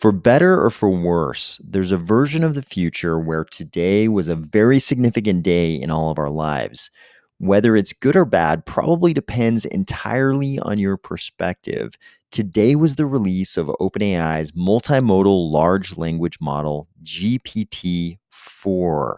For better or for worse, there's a version of the future where today was a very significant day in all of our lives. Whether it's good or bad probably depends entirely on your perspective. Today was the release of OpenAI's multimodal large language model, GPT-4.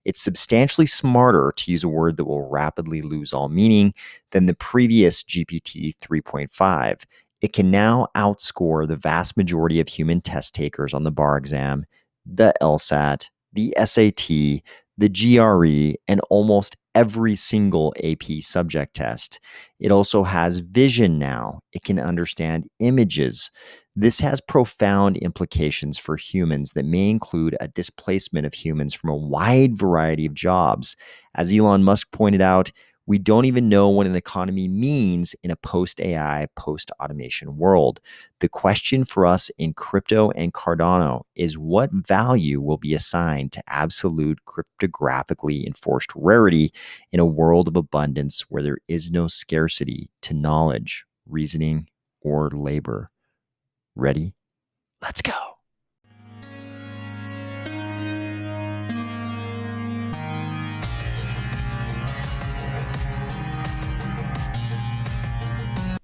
It's substantially smarter, to use a word that will rapidly lose all meaning, than the previous GPT 3.5. It can now outscore the vast majority of human test takers on the bar exam, the LSAT, the SAT, the GRE, and almost every single AP subject test. It also has vision now. It can understand images. This has profound implications for humans that may include a displacement of humans from a wide variety of jobs. As Elon Musk pointed out, we don't even know what an economy means in a post-AI, post-automation world. The question for us in crypto and Cardano is what value will be assigned to absolute cryptographically enforced rarity in a world of abundance where there is no scarcity to knowledge, reasoning, or labor. Ready? Let's go.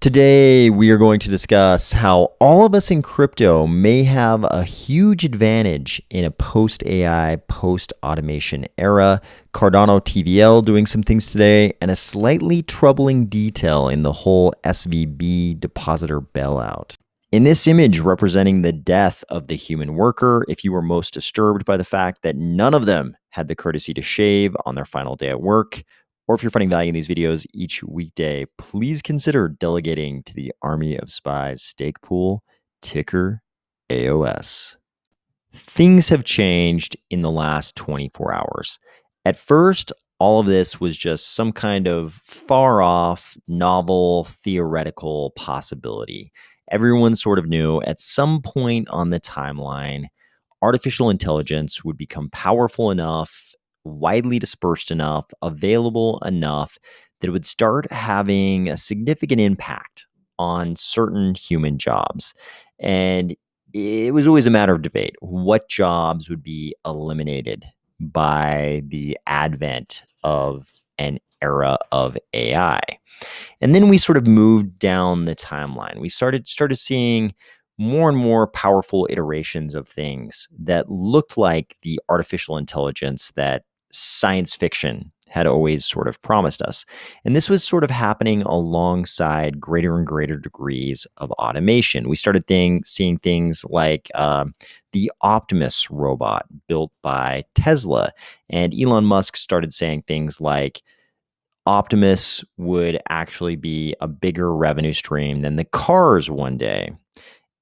Today, we are going to discuss how all of us in crypto may have a huge advantage in a post-AI, post-automation era, Cardano TVL doing some things today, and a slightly troubling detail in the whole SVB depositor bailout. In this image representing the death of the human worker, if you were most disturbed by the fact that none of them had the courtesy to shave on their final day at work, or if you're finding value in these videos each weekday, please consider delegating to the Army of Spies stake pool, ticker AOS. Things have changed in the last 24 hours. At first, all of this was just some kind of far off, novel, theoretical possibility. Everyone sort of knew at some point on the timeline, artificial intelligence would become powerful enough, widely dispersed enough, available enough that it would start having a significant impact on certain human jobs. And it was always a matter of debate. What jobs would be eliminated by the advent of an era of AI? And then we sort of moved down the timeline. We started seeing more and more powerful iterations of things that looked like the artificial intelligence that science fiction had always sort of promised us. And this was sort of happening alongside greater and greater degrees of automation. We started seeing things like the Optimus robot built by Tesla. And Elon Musk started saying things like Optimus would actually be a bigger revenue stream than the cars one day.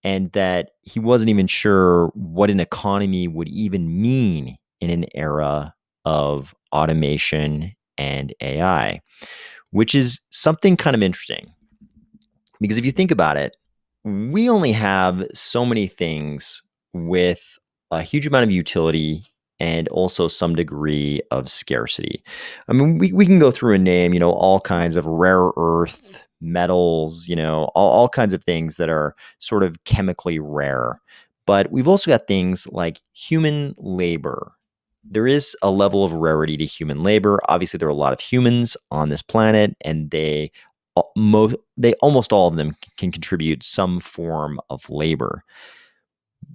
And that he wasn't even sure what an economy would even mean in an era of automation and AI, which is something kind of interesting. Because if you think about it, we only have so many things with a huge amount of utility and also some degree of scarcity. I mean, we can go through and name, all kinds of rare earth metals, all kinds of things that are sort of chemically rare. But we've also got things like human labor. There is a level of rarity to human labor. Obviously, there are a lot of humans on this planet, and they almost all of them can contribute some form of labor.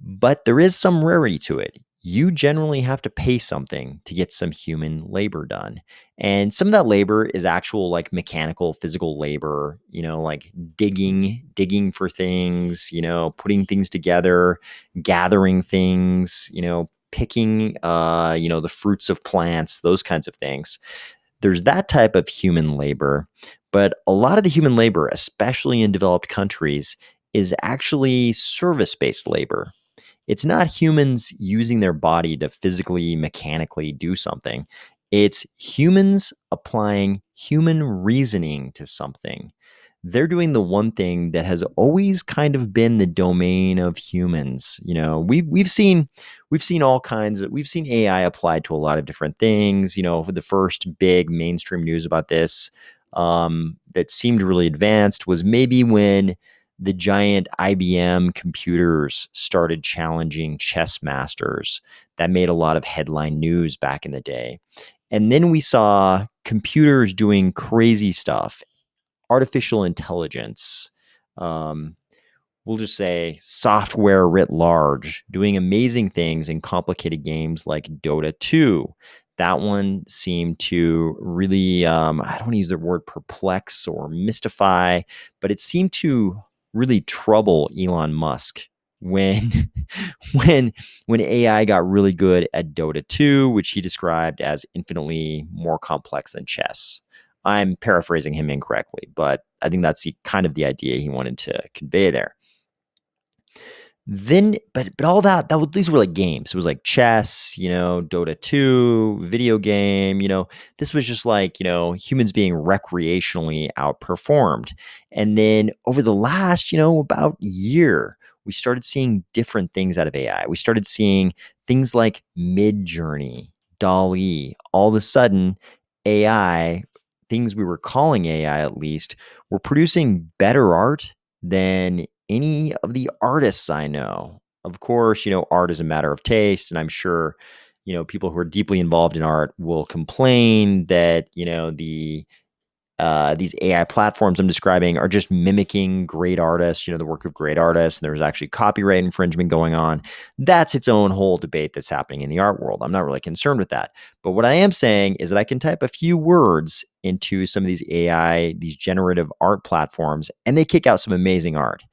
But there is some rarity to it. You generally have to pay something to get some human labor done. And some of that labor is actual like mechanical, physical labor, like digging for things, putting things together, gathering things, picking, the fruits of plants, those kinds of things. There's that type of human labor. But a lot of the human labor, especially in developed countries, is actually service-based labor. It's not humans using their body to physically, mechanically do something. It's humans applying human reasoning to something. They're doing the one thing that has always kind of been the domain of humans. We've seen all kinds we've seen AI applied to a lot of different things. For the first big mainstream news about this that seemed really advanced was maybe when the giant IBM computers started challenging chess masters. That made a lot of headline news back in the day. And then we saw computers doing crazy stuff, artificial intelligence, um, we'll just say software writ large, doing amazing things in complicated games like Dota 2. That one seemed to really, I don't want to use the word perplex or mystify, but it seemed to really trouble Elon Musk when when AI got really good at Dota 2, which he described as infinitely more complex than chess. I'm paraphrasing him incorrectly, but I think that's kind of the idea he wanted to convey there. Then, but all that these were like games. It was like chess, Dota 2, video game. This was just like humans being recreationally outperformed. And then over the last about year, we started seeing different things out of AI. We started seeing things like Midjourney, DALL-E. All of a sudden, AI, things we were calling AI at least, were producing better art than any of the artists I know. Of course, art is a matter of taste, and I'm sure, people who are deeply involved in art will complain that, these AI platforms I'm describing are just mimicking great artists, the work of great artists, and there's actually copyright infringement going on. That's its own whole debate that's happening in the art world. I'm not really concerned with that. But what I am saying is that I can type a few words into some of these AI, these generative art platforms, and they kick out some amazing art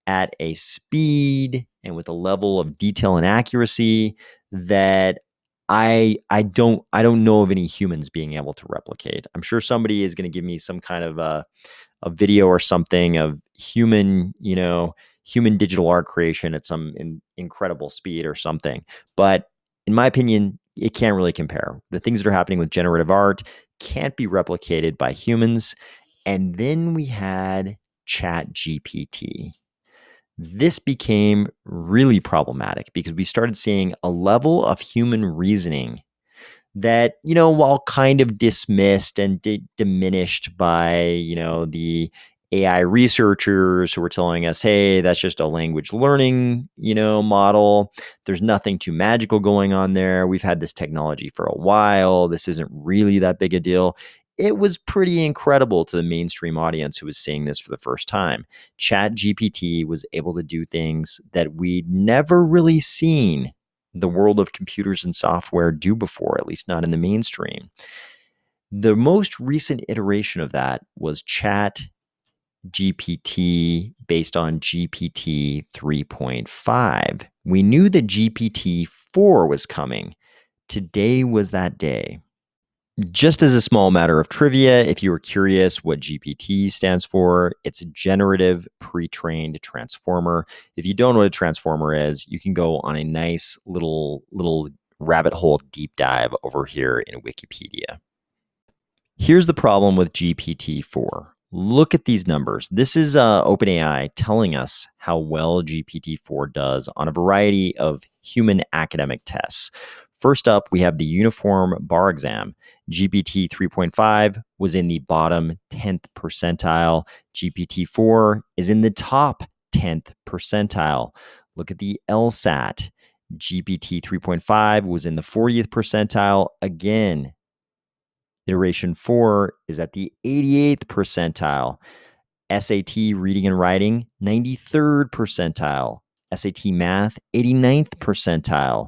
at a speed and with a level of detail and accuracy that I don't know of any humans being able to replicate. I'm sure somebody is going to give me some kind of a video or something of human digital art creation at some incredible speed or something. But in my opinion, it can't really compare. The things that are happening with generative art can't be replicated by humans. And then we had Chat GPT. This became really problematic because we started seeing a level of human reasoning that, while kind of dismissed and diminished by, the AI researchers who were telling us, hey, that's just a language learning, model. There's nothing too magical going on there. We've had this technology for a while. This isn't really that big a deal. It was pretty incredible to the mainstream audience who was seeing this for the first time. Chat GPT was able to do things that we'd never really seen the world of computers and software do before, at least not in the mainstream. The most recent iteration of that was Chat GPT based on GPT 3.5. We knew that GPT-4 was coming. Today was that day. Just as a small matter of trivia, if you were curious what GPT stands for, it's a generative pre-trained transformer. If you don't know what a transformer is, you can go on a nice little rabbit hole deep dive over here in Wikipedia. Here's the problem with GPT-4. Look at these numbers. This is OpenAI telling us how well GPT-4 does on a variety of human academic tests. First up, we have the uniform bar exam. GPT 3.5 was in the bottom 10th percentile. GPT-4 is in the top 10th percentile. Look at the LSAT. GPT 3.5 was in the 40th percentile. Again, iteration 4 is at the 88th percentile. SAT reading and writing, 93rd percentile. SAT math, 89th percentile.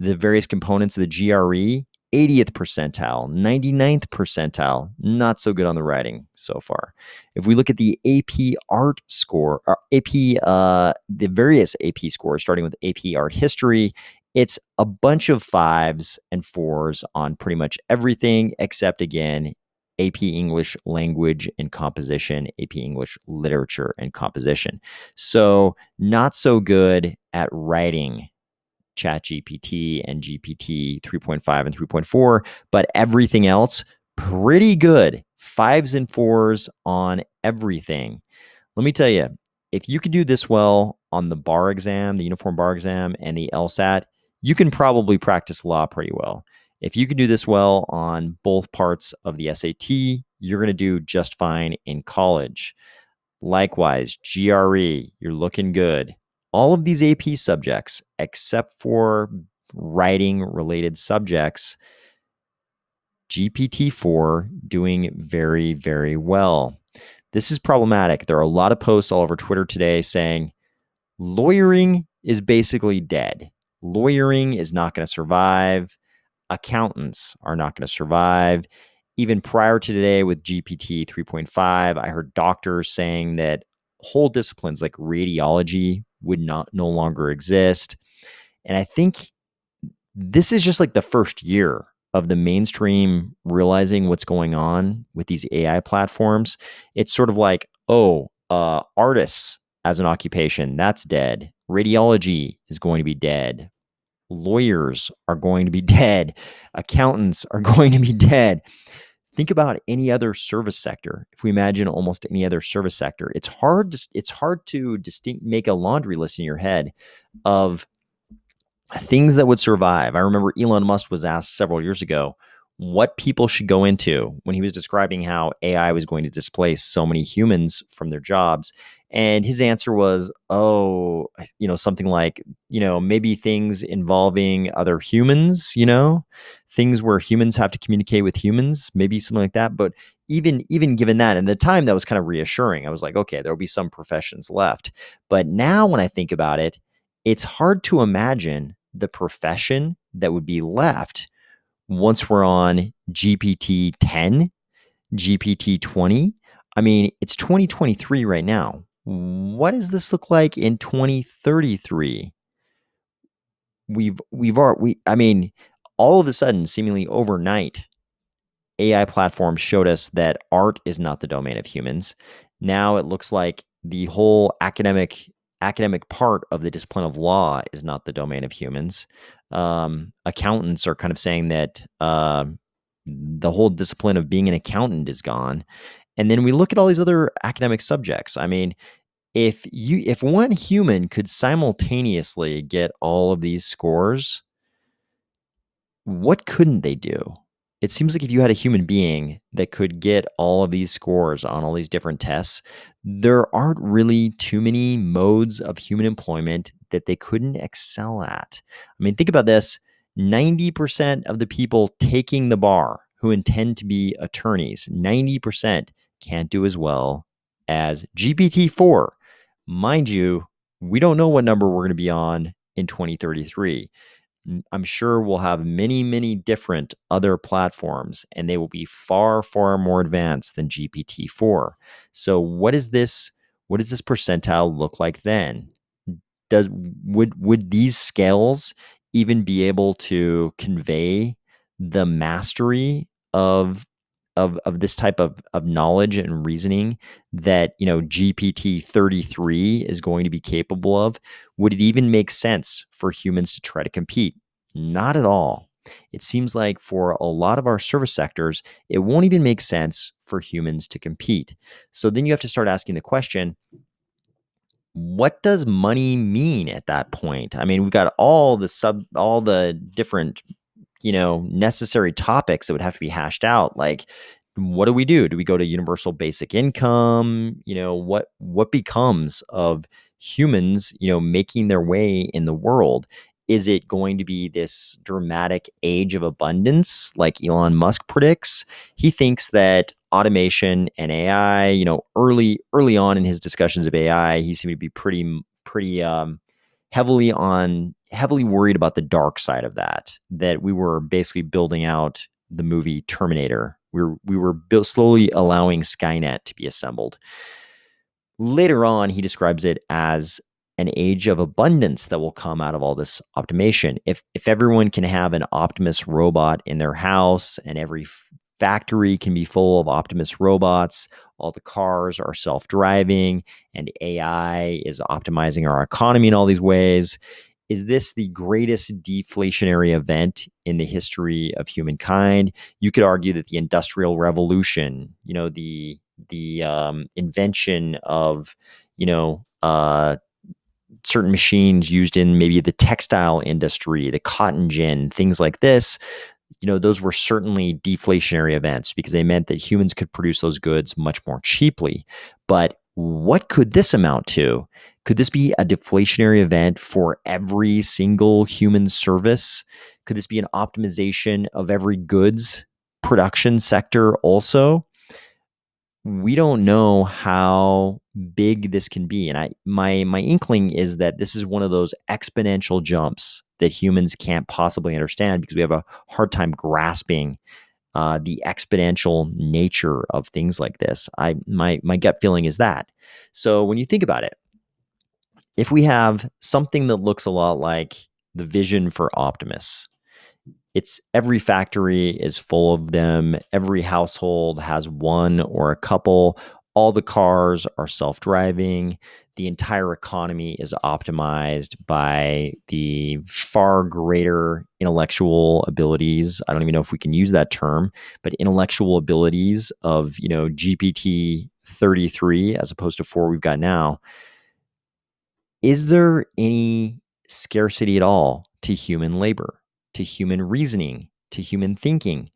The various components of the GRE, 80th percentile, 99th percentile. Not so good on the writing so far. If we look at the AP art score, or the various AP scores, starting with AP art history, it's a bunch of 5s and 4s on pretty much everything except, again, AP English language and composition, AP English literature and composition. So not so good at writing ChatGPT and GPT 3.5 and 3.4, but everything else pretty good. 5s and 4s on everything. Let me tell you, if you could do this well on the bar exam, the uniform bar exam, and the LSAT, you can probably practice law pretty well. If you can do this well on both parts of the SAT, you're going to do just fine in college. Likewise, GRE, you're looking good. All of these AP subjects, except for writing related subjects, GPT-4 doing very, very well. This is problematic. There are a lot of posts all over Twitter today saying lawyering is basically dead. Lawyering is not going to survive. Accountants are not going to survive. Even prior to today with GPT 3.5, I heard doctors saying that whole disciplines like radiology would not no longer exist. And I think this is just like the first year of the mainstream realizing what's going on with these AI platforms. It's sort of like, oh, artists as an occupation, that's dead. Radiology is going to be dead. Lawyers are going to be dead. Accountants are going to be dead. Think about any other service sector. If we imagine almost any other service sector, it's hard to make a laundry list in your head of things that would survive. I remember Elon Musk was asked several years ago what people should go into when he was describing how AI was going to displace so many humans from their jobs. And his answer was, oh, something like, maybe things involving other humans, things where humans have to communicate with humans, maybe something like that. But even given that, and the time, that was kind of reassuring. I was like, okay, there'll be some professions left. But now when I think about it, it's hard to imagine the profession that would be left once we're on GPT 10, GPT 20. I mean, it's 2023 right now. What does this look like in 2033? I mean, all of a sudden, seemingly overnight, AI platforms showed us that art is not the domain of humans. Now it looks like the whole academic part of the discipline of law is not the domain of humans. Accountants are kind of saying that the whole discipline of being an accountant is gone. And then we look at all these other academic subjects. I mean, if one human could simultaneously get all of these scores, what couldn't they do? It seems like if you had a human being that could get all of these scores on all these different tests, there aren't really too many modes of human employment that they couldn't excel at. I mean, think about this. 90% of the people taking the bar who intend to be attorneys, 90% can't do as well as GPT-4. Mind you, we don't know what number we're going to be on in 2033. I'm sure we'll have many, many different other platforms, and they will be far, far more advanced than GPT-4. So what does this percentile look like then? Would these scales even be able to convey the mastery of this type of knowledge and reasoning that GPT 33 is going to be capable of? Would it even make sense for humans to try to compete? Not at all. It seems like for a lot of our service sectors, it won't even make sense for humans to compete. So then you have to start asking the question, what does money mean at that point? I mean, we've got all the different necessary topics that would have to be hashed out. Like, what do we do? Do we go to universal basic income? What becomes of humans, making their way in the world? Is it going to be this dramatic age of abundance like Elon Musk predicts? He thinks that automation and AI, early on in his discussions of AI, he seemed to be pretty heavily worried about the dark side of that we were basically building out the movie Terminator. We were slowly allowing Skynet to be assembled. Later on, he describes it as an age of abundance that will come out of all this automation. If everyone can have an Optimus robot in their house, and every factory can be full of Optimus robots, all the cars are self-driving, and AI is optimizing our economy in all these ways, is this the greatest deflationary event in the history of humankind? You could argue that the Industrial Revolution, the invention of, certain machines used in maybe the textile industry, the cotton gin, things like this, those were certainly deflationary events because they meant that humans could produce those goods much more cheaply. But what could this amount to? Could this be a deflationary event for every single human service? Could this be an optimization of every goods production sector also? We don't know how big this can be. And my inkling is that this is one of those exponential jumps that humans can't possibly understand because we have a hard time grasping the exponential nature of things like this. My gut feeling is that. So when you think about it, if we have something that looks a lot like the vision for Optimus, it's every factory is full of them. Every household has one or a couple. All the cars are self-driving. The entire economy is optimized by the far greater intellectual abilities. I don't even know if we can use that term, but intellectual abilities of, GPT 33 as opposed to 4 we've got now. Is there any scarcity at all to human labor, to human reasoning, to human thinking?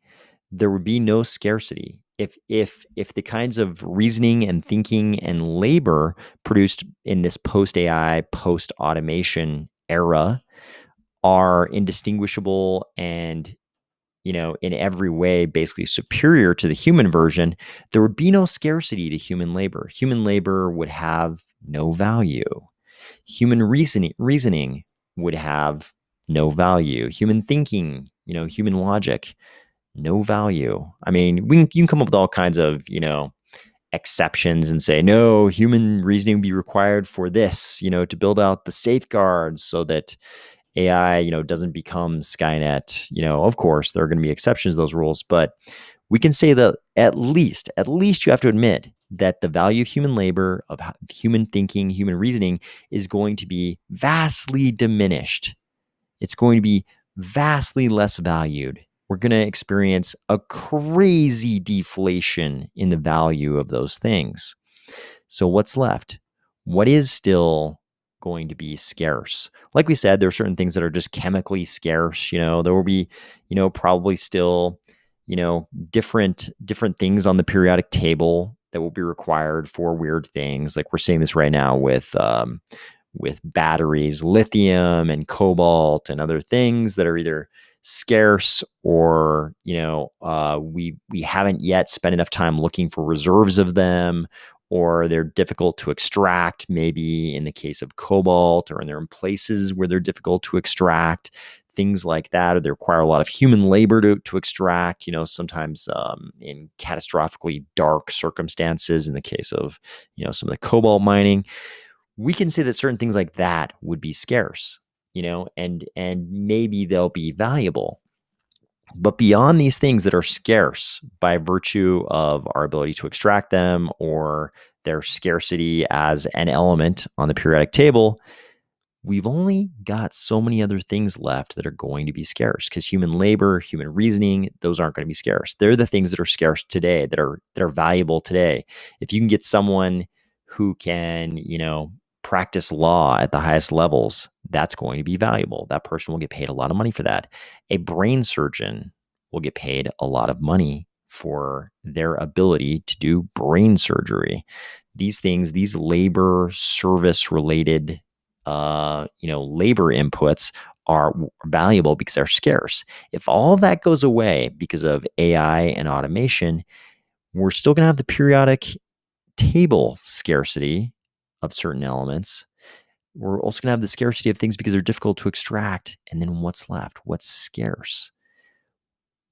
There would be no scarcity if the kinds of reasoning and thinking and labor produced in this post AI, post automation era are indistinguishable and, in every way basically superior to the human version. There would be no scarcity to human labor. Human labor would have no value. Human reasoning would have no value. Human thinking, human logic, no value. I mean, you can come up with all kinds of, exceptions and say, no, human reasoning would be required for this, to build out the safeguards so that AI, doesn't become Skynet. Of course, there are going to be exceptions to those rules, but we can say that at least you have to admit that the value of human labor, of human thinking, human reasoning is going to be vastly diminished. It's going to be vastly less valued. We're going to experience a crazy deflation in the value of those things. So what's left? What is still going to be scarce? Like we said, there are certain things that are just chemically scarce. There will be, probably still, different things on the periodic table that will be required for weird things. Like we're seeing this right now with batteries, lithium and cobalt and other things that are either scarce or we haven't yet spent enough time looking for reserves of them, or they're difficult to extract, maybe in the case of cobalt, or they're in places where they're difficult to extract, things like that, or they require a lot of human labor to extract, sometimes in catastrophically dark circumstances in the case of some of the cobalt mining. We can say that certain things like that would be scarce, and maybe they'll be valuable. But beyond these things that are scarce by virtue of our ability to extract them or their scarcity as an element on the periodic table, we've only got so many other things left that are going to be scarce, because human labor, human reasoning, those aren't going to be scarce. They're the things that are scarce today, that are valuable today. If you can get someone who can, practice law at the highest levels, that's going to be valuable. That person will get paid a lot of money for that. A brain surgeon will get paid a lot of money for their ability to do brain surgery. These things, these labor service related labor inputs are valuable because they're scarce. If all of that goes away because of AI and automation, we're still going to have the periodic table scarcity of certain elements. We're also going to have the scarcity of things because they're difficult to extract. And then what's left? What's scarce?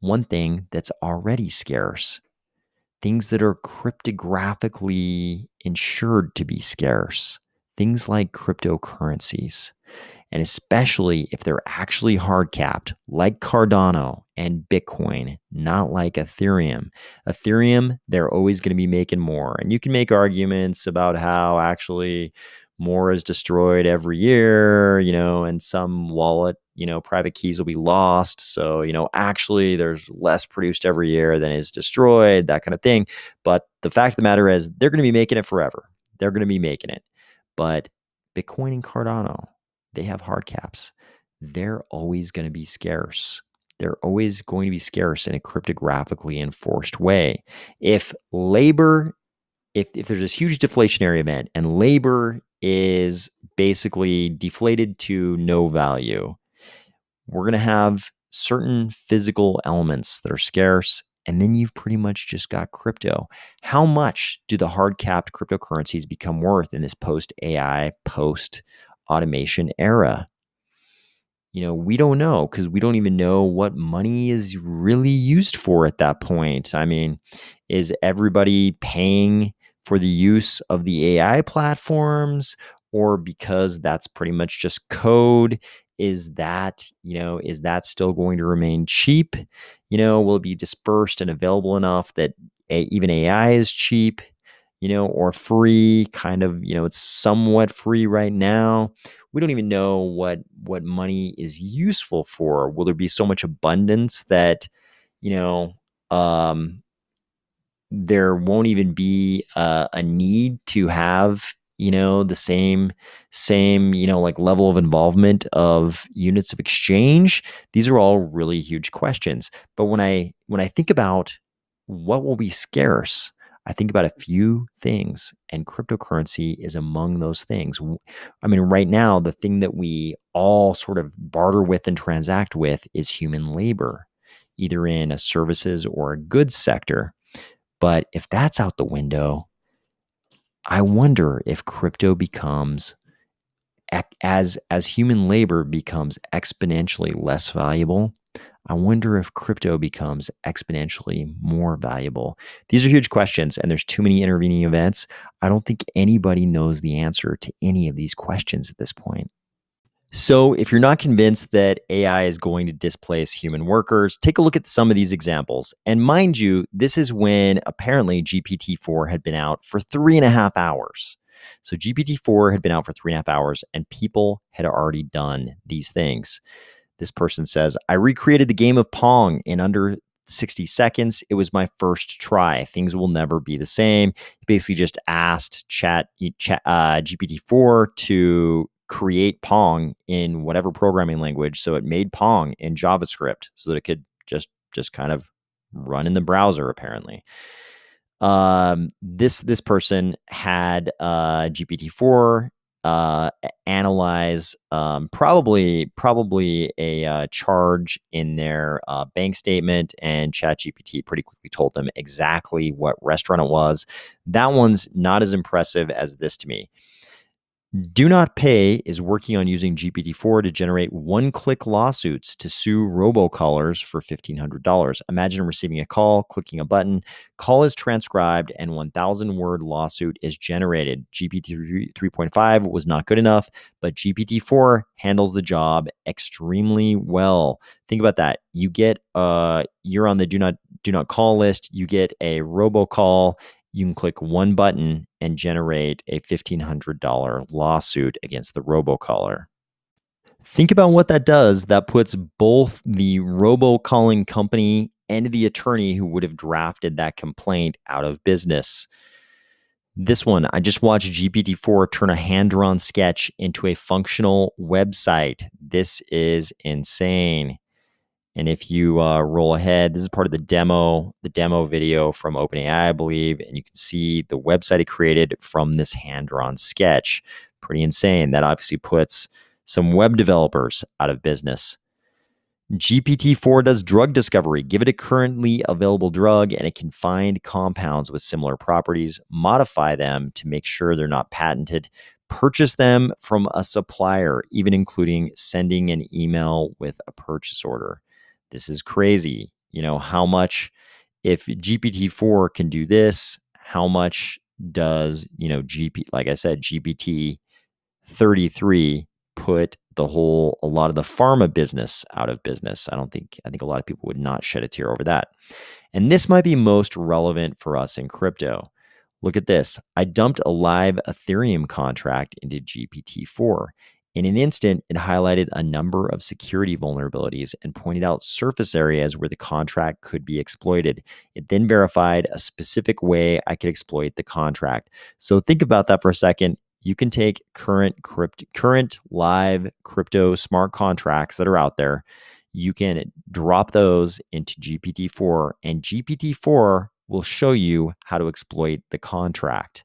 One thing that's already scarce, things that are cryptographically ensured to be scarce, things like cryptocurrencies. And especially if they're actually hard capped, like Cardano and Bitcoin, not like Ethereum. Ethereum, they're always going to be making more. And you can make arguments about how actually more is destroyed every year, and some wallet, private keys will be lost. So, actually there's less produced every year than is destroyed, that kind of thing. But the fact of the matter is they're going to be making it forever. They're going to be making it. But Bitcoin and Cardano, they have hard caps. They're always going to be scarce. They're always going to be scarce in a cryptographically enforced way. If labor if there's this huge deflationary event and labor is basically deflated to no value, we're going to have certain physical elements that are scarce, and then you've pretty much just got crypto. How much do the hard capped cryptocurrencies become worth in this post AI, post automation era? We don't know, because we don't even know what money is really used for at that point. I mean, is everybody paying for the use of the AI platforms, or because that's pretty much just code? Is that still going to remain cheap? Will it be dispersed and available enough that even AI is cheap, or free, kind of, it's somewhat free right now. We don't even know what money is useful for. Will there be so much abundance that, you know, um, there won't even be a need to have, the same, like level of involvement of units of exchange? These are all really huge questions. But when I think about what will be scarce, I think about a few things, and cryptocurrency is among those things. I mean, right now, the thing that we all sort of barter with and transact with is human labor, either in a services or a goods sector. But if that's out the window, I wonder if crypto becomes, as human labor becomes exponentially less valuable, I wonder if crypto becomes exponentially more valuable. These are huge questions, and there's too many intervening events. I don't think anybody knows the answer to any of these questions at this point. So, if you're not convinced that AI is going to displace human workers, take a look at some of these examples. And mind you, this is when apparently GPT-4 had been out for 3.5 hours. So, GPT-4 had been out for 3.5 hours, and people had already done these things. This person says, I recreated the game of Pong in under 60 seconds. It was my first try. Things will never be the same. He basically just asked GPT-4 to create Pong in whatever programming language. So it made Pong in JavaScript so that it could just kind of run in the browser, apparently. This person had GPT-4 analyze probably a charge in their bank statement, and ChatGPT pretty quickly told them exactly what restaurant it was. That one's not as impressive as this to me. Do Not Pay is working on using GPT-4 to generate one-click lawsuits to sue robocallers for $1,500. Imagine receiving a call, clicking a button, call is transcribed, and 1,000-word lawsuit is generated. GPT 3.5 was not good enough, but GPT-4 handles the job extremely well. Think about that. You get you're on the do not call list. You get a robocall. You can click one button and generate a $1,500 lawsuit against the robocaller. Think about what that does. That puts both the robocalling company and the attorney who would have drafted that complaint out of business. This one, I just watched GPT-4 turn a hand-drawn sketch into a functional website. This is insane. And if you roll ahead, this is part of the demo video from OpenAI, I believe, and you can see the website it created from this hand-drawn sketch. Pretty insane. That obviously puts some web developers out of business. GPT-4 does drug discovery. Give it a currently available drug, and it can find compounds with similar properties, modify them to make sure they're not patented, purchase them from a supplier, even including sending an email with a purchase order. This is crazy. How much, if GPT-4 can do this, how much does, like I said, GPT-33 put a lot of the pharma business out of business? I think a lot of people would not shed a tear over that. And this might be most relevant for us in crypto. Look at this. I dumped a live Ethereum contract into GPT-4. In an instant, it highlighted a number of security vulnerabilities and pointed out surface areas where the contract could be exploited. It then verified a specific way I could exploit the contract. So think about that for a second. You can take current live crypto smart contracts that are out there. You can drop those into GPT-4, and GPT-4 will show you how to exploit the contract.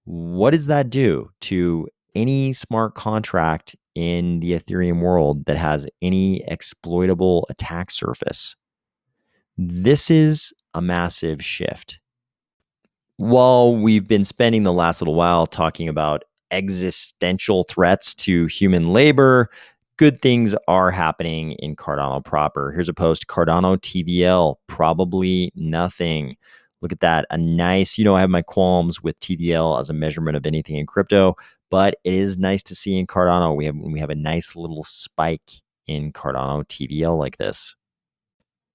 What does that do to any smart contract in the Ethereum world that has any exploitable attack surface? This is a massive shift. While we've been spending the last little while talking about existential threats to human labor, good things are happening in Cardano proper. Here's a post: Cardano TVL, probably nothing. Look at that. A nice, I have my qualms with TVL as a measurement of anything in crypto, but it is nice to see in Cardano we have a nice little spike in Cardano TVL like this.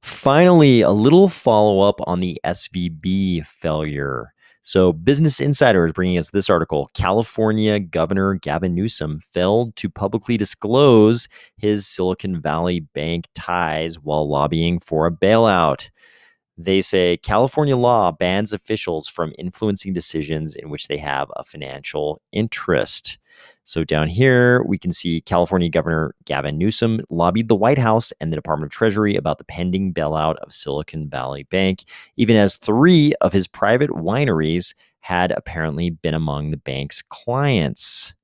Finally, a little follow-up on the SVB failure. So, Business Insider is bringing us this article. California Governor Gavin Newsom failed to publicly disclose his Silicon Valley Bank ties while lobbying for a bailout. They say California law bans officials from influencing decisions in which they have a financial interest. So down here, we can see California Governor Gavin Newsom lobbied the White House and the Department of Treasury about the pending bailout of Silicon Valley Bank, even as 3 of his private wineries had apparently been among the bank's clients.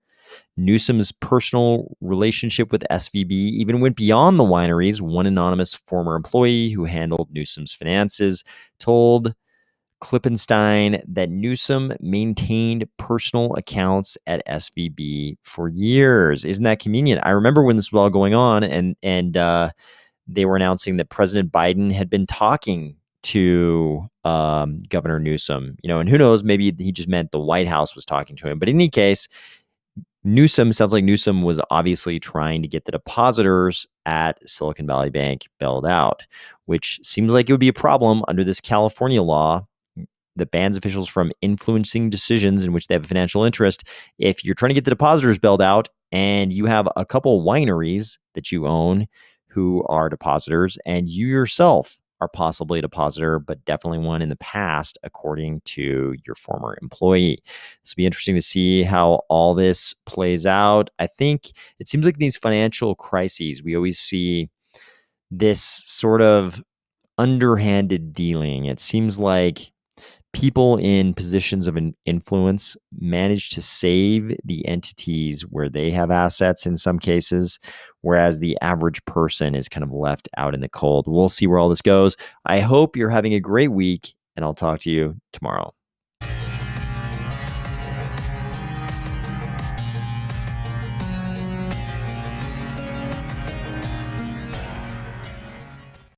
Newsom's personal relationship with SVB even went beyond the wineries. One anonymous former employee who handled Newsom's finances told Klippenstein that Newsom maintained personal accounts at SVB for years. Isn't that convenient? I remember when this was all going on, and they were announcing that President Biden had been talking to Governor Newsom. And who knows? Maybe he just meant the White House was talking to him. But in any case, sounds like Newsom was obviously trying to get the depositors at Silicon Valley Bank bailed out, which seems like it would be a problem under this California law that bans officials from influencing decisions in which they have a financial interest. If you're trying to get the depositors bailed out and you have a couple wineries that you own who are depositors, and you yourself are possibly a depositor, but definitely one in the past, according to your former employee. This will be interesting to see how all this plays out. I think it seems like these financial crises, we always see this sort of underhanded dealing. It seems like people in positions of influence manage to save the entities where they have assets in some cases, whereas the average person is kind of left out in the cold. We'll see where all this goes. I hope you're having a great week, and I'll talk to you tomorrow.